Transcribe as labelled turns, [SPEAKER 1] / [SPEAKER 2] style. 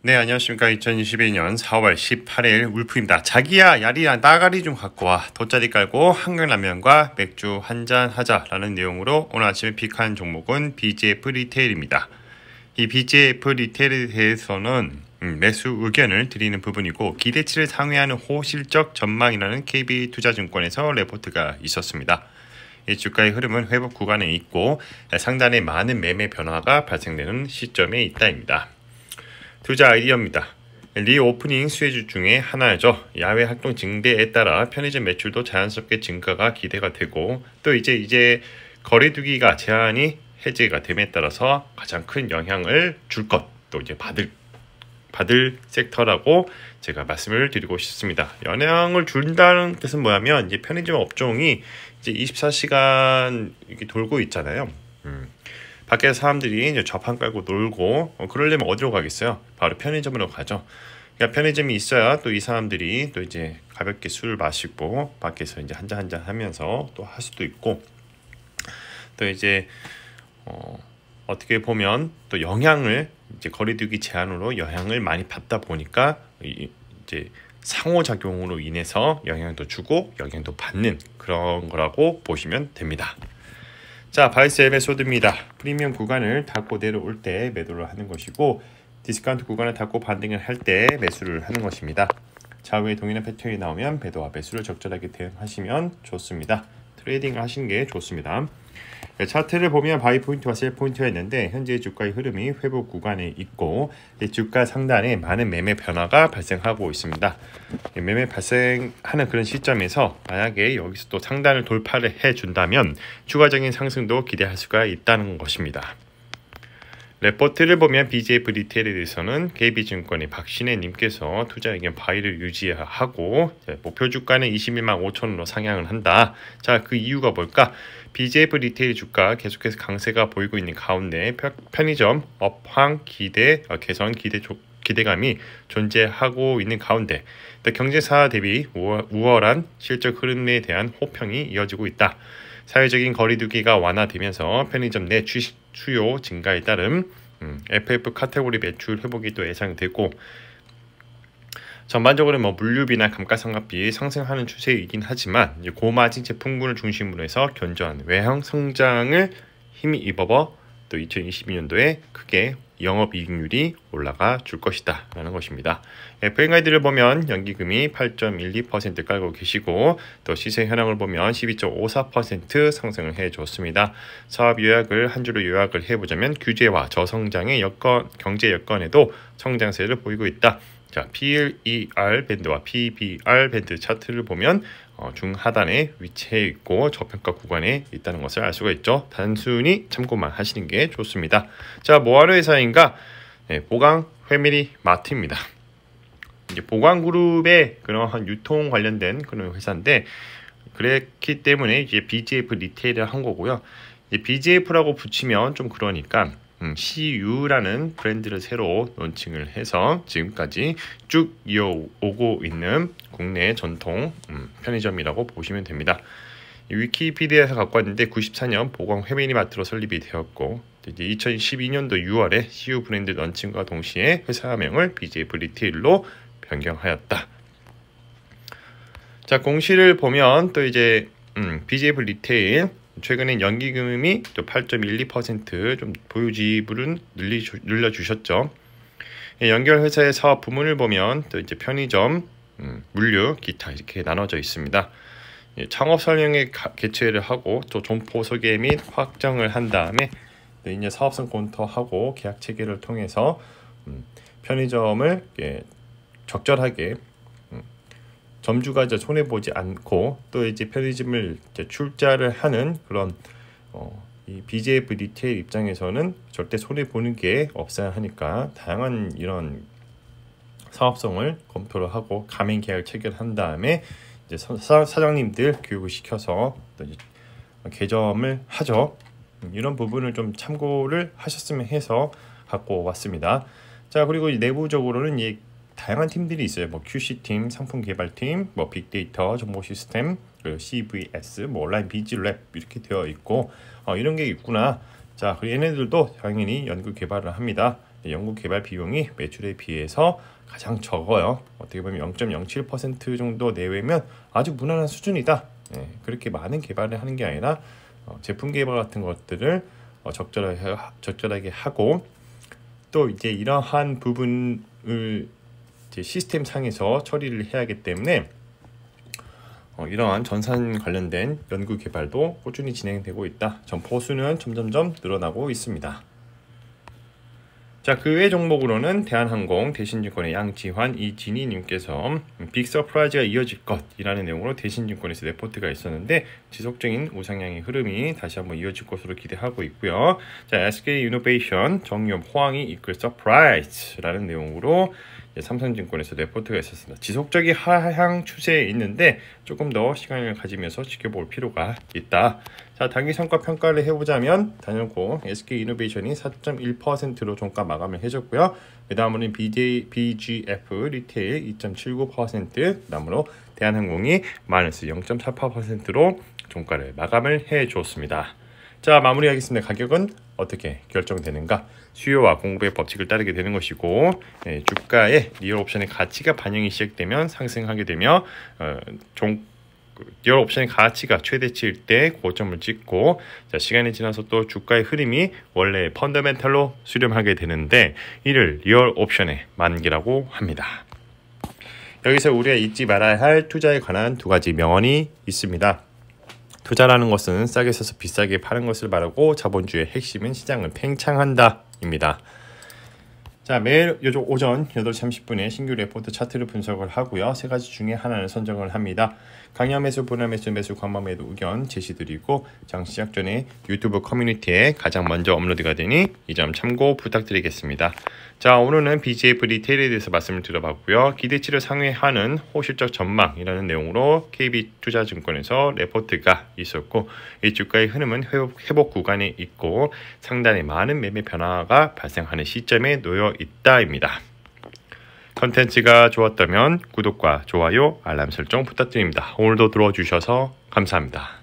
[SPEAKER 1] 네, 안녕하십니까. 2022년 4월 18일 울프입니다. 자기야, 야리야, 나가리 좀 갖고 와. 돗자리 깔고 한강라면과 맥주 한잔 하자라는 내용으로 오늘 아침에 픽한 종목은 BGF 리테일입니다. 이 BGF 리테일에 대해서는 매수 의견을 드리는 부분이고 기대치를 상회하는 호실적 전망이라는 KB투자증권에서 레포트가 있었습니다. 이 주가의 흐름은 회복 구간에 있고 상단에 많은 매매 변화가 발생되는 시점에 있다입니다. 투자 아이디어입니다. 리오프닝 수혜주 중에 하나죠. 야외 활동 증대에 따라 편의점 매출도 자연스럽게 증가가 기대가 되고 또 이제 거리두기가 제한이 해제가 됨에 따라서 가장 큰 영향을 줄 것, 또 이제 받을 섹터라고 제가 말씀을 드리고 싶습니다. 영향을 준다는 뜻은 뭐냐면 이제 편의점 업종이 이제 24시간 이렇게 돌고 있잖아요. 밖에서 사람들이 이제 좌판 깔고 놀고 그러려면 어디로 가겠어요? 바로 편의점으로 가죠. 그러니까 편의점이 있어야 또 이 사람들이 또 이제 가볍게 술을 마시고 밖에서 이제 한잔 하면서 또 할 수도 있고 또 이제 어떻게 보면 또 영향을 이제 거리두기 제한으로 영향을 많이 받다 보니까 이제 상호작용으로 인해서 영향도 주고 영향도 받는 그런 거라고 보시면 됩니다. 자, 바이스 에피소드입니다. 프리미엄 구간을 닫고 내려올 때 매도를 하는 것이고 디스카운트 구간을 닫고 반등을 할 때 매수를 하는 것입니다. 좌우의 동일한 패턴이 나오면 매도와 매수를 적절하게 대응하시면 좋습니다. 트레이딩을 하시는 게 좋습니다. 차트를 보면 바이 포인트와 셀 포인트가 있는데 현재 주가의 흐름이 회복 구간에 있고 주가 상단에 많은 매매 변화가 발생하고 있습니다. 매매 발생하는 그런 시점에서 만약에 여기서 또 상단을 돌파를 해준다면 추가적인 상승도 기대할 수가 있다는 것입니다. 레포트를 보면 BGF 리테일에 대해서는 KB증권의 박신혜 님께서 투자 의견 바이를 유지하고 목표 주가는 21만 5천원으로 상향을 한다. 자, 그 이유가 뭘까? BGF 리테일 주가 계속해서 강세가 보이고 있는 가운데 편의점 업황 기대 개선 기대감이 존재하고 있는 가운데 경제사 대비 우월한 실적 흐름에 대한 호평이 이어지고 있다. 사회적인 거리두기가 완화되면서 편의점 내 주식 수요 증가에 따른 FF 카테고리 매출 회복이 또 예상되고 전반적으로 물류비나 감가상각비 상승하는 추세이긴 하지만 고마진 제품군을 중심으로 해서 견조한 외형 성장을 힘이 입어버 또 2022년도에 크게 영업이익률이 올라가 줄 것이다 라는 것입니다. FM 가이드를 보면 연기금이 8.12% 깔고 계시고 또 시세 현황을 보면 12.54% 상승을 해줬습니다. 사업 요약을 한 주로 요약을 해보자면 규제와 저성장의 경제 여건에도 성장세를 보이고 있다. 자, PLER 밴드와 PBR 밴드 차트를 보면 중하단에 위치해 있고 저평가 구간에 있다는 것을 알 수가 있죠. 단순히 참고만 하시는 게 좋습니다. 자, 뭐하러 회사인가? 네, 보강 패밀리 마트입니다. 이제 보강그룹의 그러한 유통 관련된 그런 회사인데 그랬기 때문에 이제 BGF 리테일을 한 거고요. 이제 BGF라고 붙이면 좀 그러니까 CU라는 브랜드를 새로 론칭을 해서 지금까지 쭉 이어오고 있는 국내 전통 편의점이라고 보시면 됩니다. 위키피디아에서 갖고 왔는데 94년 보강 패밀리마트로 설립이 되었고 이제 2012년도 6월에 CU 브랜드 런칭과 동시에 회사명을 BGF 리테일로 변경하였다. 자, 공시를 보면 또 이제 BGF 리테일 최근에 연기금이 또 8.12% 좀 보유 지분은 늘려주셨죠. 연결 회사의 사업 부문을 보면 또 이제 편의점, 물류, 기타 이렇게 나눠져 있습니다. 창업 설명회 개최를 하고 또 점포 소개 및 확정을 한 다음에 이제 사업성 검토하고 계약 체계를 통해서 편의점을 적절하게 점주가 이제 손해 보지 않고 또 이제 편의점을 이제 출자를 하는 그런 이 BGF 리테일 입장에서는 절대 손해 보는 게 없어야 하니까 다양한 이런 사업성을 검토를 하고 가맹 계약을 체결한 다음에 이제 사장님들 교육을 시켜서 또 이제 개점을 하죠. 이런 부분을 좀 참고를 하셨으면 해서 갖고 왔습니다. 자, 그리고 내부적으로는 이 다양한 팀들이 있어요. QC팀, 상품개발팀, 빅데이터, 정보시스템, CVS, 온라인 비즈랩 이렇게 되어 있고 이런 게 있구나. 자, 그리고 얘네들도 당연히 연구 개발을 합니다. 연구 개발 비용이 매출에 비해서 가장 적어요. 어떻게 보면 0.07% 정도 내외면 아주 무난한 수준이다. 그렇게 많은 개발을 하는 게 아니라 제품 개발 같은 것들을 적절하게 하고, 또 이제 이러한 부분을 이제 시스템 상에서 처리를 해야 하기 때문에 이러한 전산 관련된 연구 개발도 꾸준히 진행되고 있다. 점포수는 점점점 늘어나고 있습니다. 자, 그 외 종목으로는 대한항공, 대신증권의 양지환, 이진희님께서 빅 서프라이즈가 이어질 것이라는 내용으로 대신증권에서 레포트가 있었는데 지속적인 우상향의 흐름이 다시 한번 이어질 것으로 기대하고 있고요. 자, SK 이노베이션, 정유업, 호황이 이끌 서프라이즈라는 내용으로 삼성증권에서 레포트가 있었습니다. 지속적인 하향 추세에 있는데 조금 더 시간을 가지면서 지켜볼 필요가 있다. 자, 단기 성과 평가를 해보자면 단연코 SK 이노베이션이 4.1%로 종가 마감을 해줬고요. 그 다음으로는 BGF 리테일 2.79%, 그 다음으로 대한항공이 마이너스 0.48%로 종가를 마감을 해줬습니다. 자, 마무리하겠습니다. 가격은 어떻게 결정되는가? 수요와 공급의 법칙을 따르게 되는 것이고, 주가의 리얼 옵션의 가치가 반영이 시작되면 상승하게 되며 리얼 옵션의 가치가 최대치일 때 고점을 찍고, 자, 시간이 지나서 또 주가의 흐름이 원래 펀더멘탈로 수렴하게 되는데 이를 리얼 옵션의 만기라고 합니다. 여기서 우리가 잊지 말아야 할 투자에 관한 두 가지 명언이 있습니다. 투자라는 것은 싸게 사서 비싸게 파는 것을 말하고 자본주의의 핵심은 시장을 팽창한다 입니다. 자, 매일 오전 8시 30분에 신규 레포트 차트를 분석을 하고요. 세 가지 중에 하나를 선정을 합니다. 강약 매수, 분할 매수, 매수, 관마 매도 의견 제시드리고 장 시작 전에 유튜브 커뮤니티에 가장 먼저 업로드가 되니 이 점 참고 부탁드리겠습니다. 자, 오늘은 BGF 리테일에 대해서 말씀을 드려봤고요. 기대치를 상회하는 호실적 전망이라는 내용으로 KB투자증권에서 레포트가 있었고, 이 주가의 흐름은 회복 구간에 있고 상당히 많은 매매 변화가 발생하는 시점에 놓여 있다입니다. 컨텐츠가 좋았다면 구독과 좋아요, 알람 설정 부탁드립니다. 오늘도 들어주셔서 감사합니다.